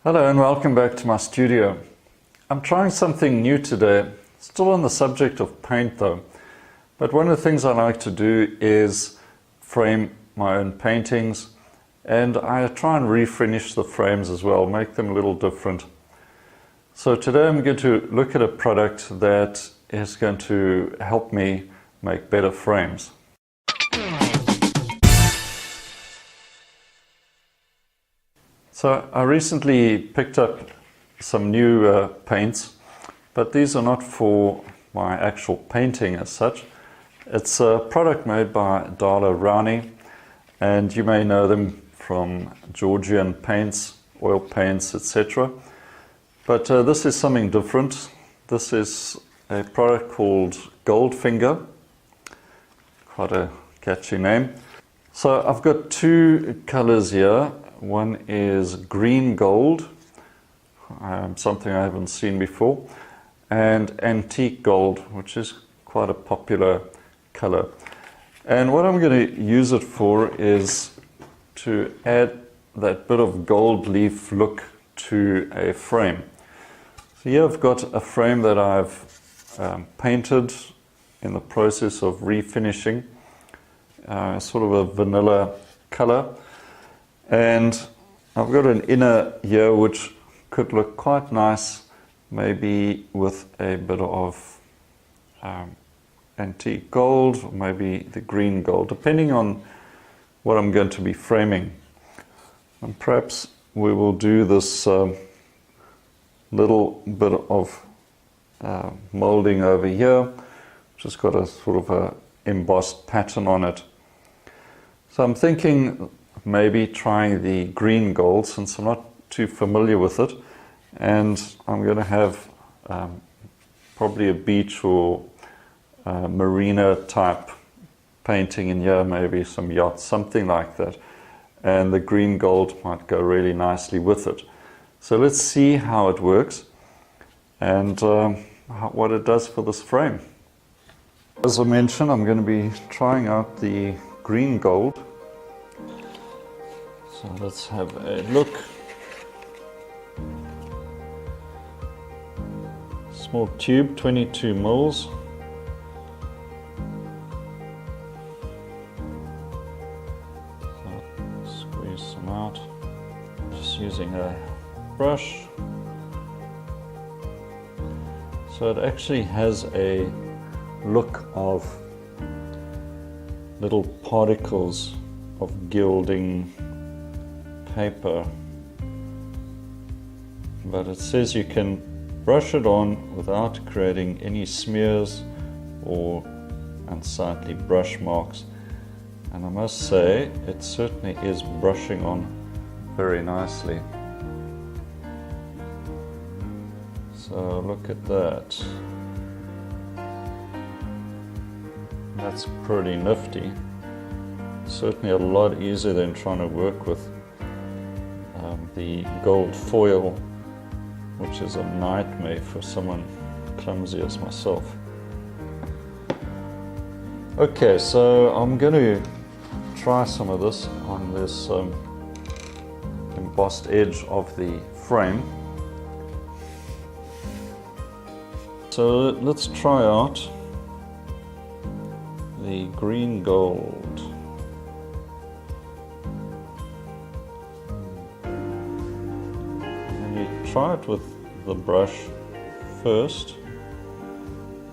Hello and welcome back to my studio. I'm trying something new today, still on the subject of paint though, but one of the things I like to do is frame my own paintings, and I try and refinish the frames as well, make them a little different. So today I'm going to look at a product that is going to help me make better frames. So I recently picked up some new paints, but these are not for my actual painting as such. It's a product made by Daler Rowney, and you may know them from Georgian paints, oil paints, etc. But this is something different. This is a product called Goldfinger, quite a catchy name. So I've got two colors here. One is green gold, something I haven't seen before, and antique gold, which is quite a popular color. And what I'm going to use it for is to add that bit of gold leaf look to a frame. So here I've got a frame that I've painted in the process of refinishing, sort of a vanilla color. And I've got an inner here which could look quite nice, maybe with a bit of antique gold, or maybe the green gold, depending on what I'm going to be framing. And perhaps we will do this little bit of molding over here, which has got a sort of a embossed pattern on it. So I'm thinking maybe trying the green gold, since I'm not too familiar with it, and I'm going to have probably a beach or marina type painting in here, maybe some yachts, something like that, and the green gold might go really nicely with it. So let's see how it works and what it does for this frame. As I mentioned, I'm going to be trying out the green gold. So let's have a look. Small tube, 22 mils. So squeeze some out. Just using a brush. So it actually has a look of little particles of gilding paper, but it says you can brush it on without creating any smears or unsightly brush marks, and I must say it certainly is brushing on very nicely. So look at that, that's pretty nifty. Certainly a lot easier than trying to work with the gold foil, which is a nightmare for someone clumsy as myself. Okay, so I'm going to try some of this on this embossed edge of the frame. So let's try out the green gold. Try it with the brush first,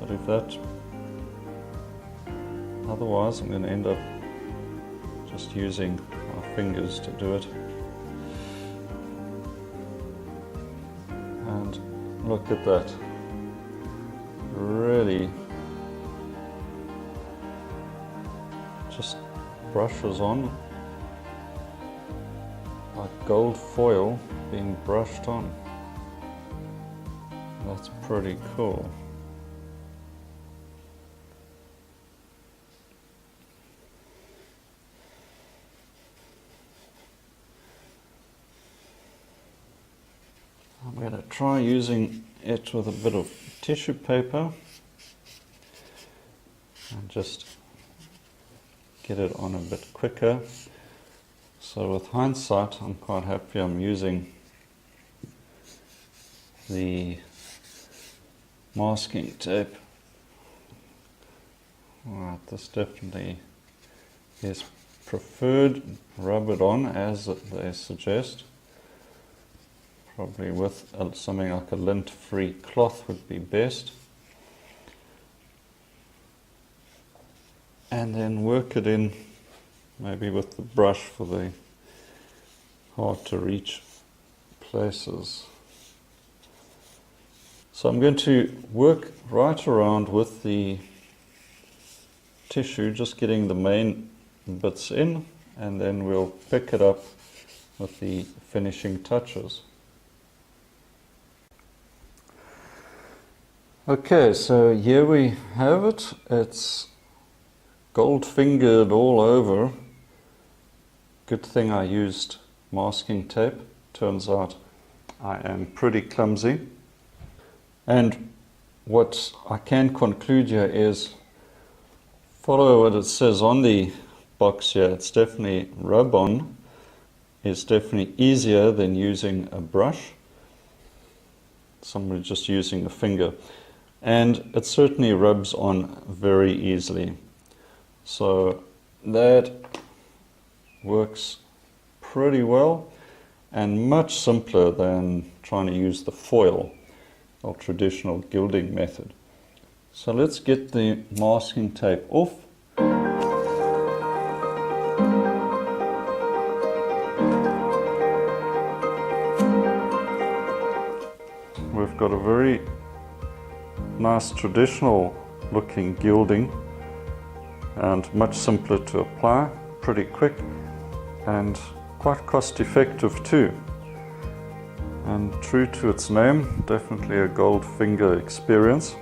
but if that, otherwise I'm going to end up just using my fingers to do it. And look at that, really just brushes on like gold foil being brushed on. That's pretty cool. I'm going to try using it with a bit of tissue paper and just get it on a bit quicker. So with hindsight, I'm quite happy I'm using the masking tape. Alright, this definitely is preferred. Rub it on as they suggest. Probably with something like a lint-free cloth would be best. And then work it in, maybe with the brush for the hard to reach places. So I'm going to work right around with the tissue, just getting the main bits in, and then we'll pick it up with the finishing touches. Okay, so here we have it. It's gold-fingered all over. Good thing I used masking tape. Turns out I am pretty clumsy. And what I can conclude here is follow what it says on the box here. It's definitely rub-on. It's definitely easier than using a brush. Somebody just using a finger. And it certainly rubs on very easily. So that works pretty well and much simpler than trying to use the foil or traditional gilding method. So let's get the masking tape off. We've got a very nice traditional looking gilding and much simpler to apply, pretty quick and quite cost effective too. And true to its name, definitely a Goldfinger experience.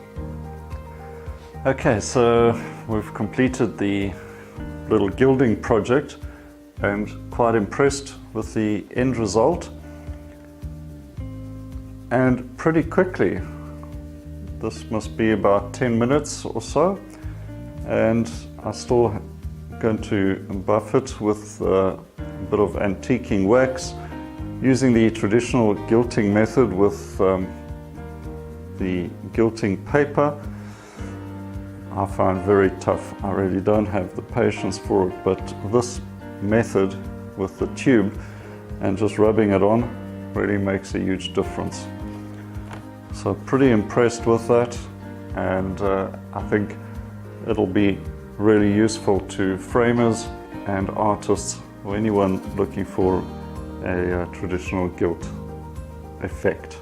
Okay, so we've completed the little gilding project and quite impressed with the end result. And pretty quickly, this must be about 10 minutes or so, and I'm still going to buff it with a bit of antiquing wax using the traditional gilding method with the gilding paper. I find very tough. I really don't have the patience for it, but this method with the tube and just rubbing it on really makes a huge difference. So pretty impressed with that, and I think it'll be really useful to framers and artists or anyone looking for a traditional gilt effect.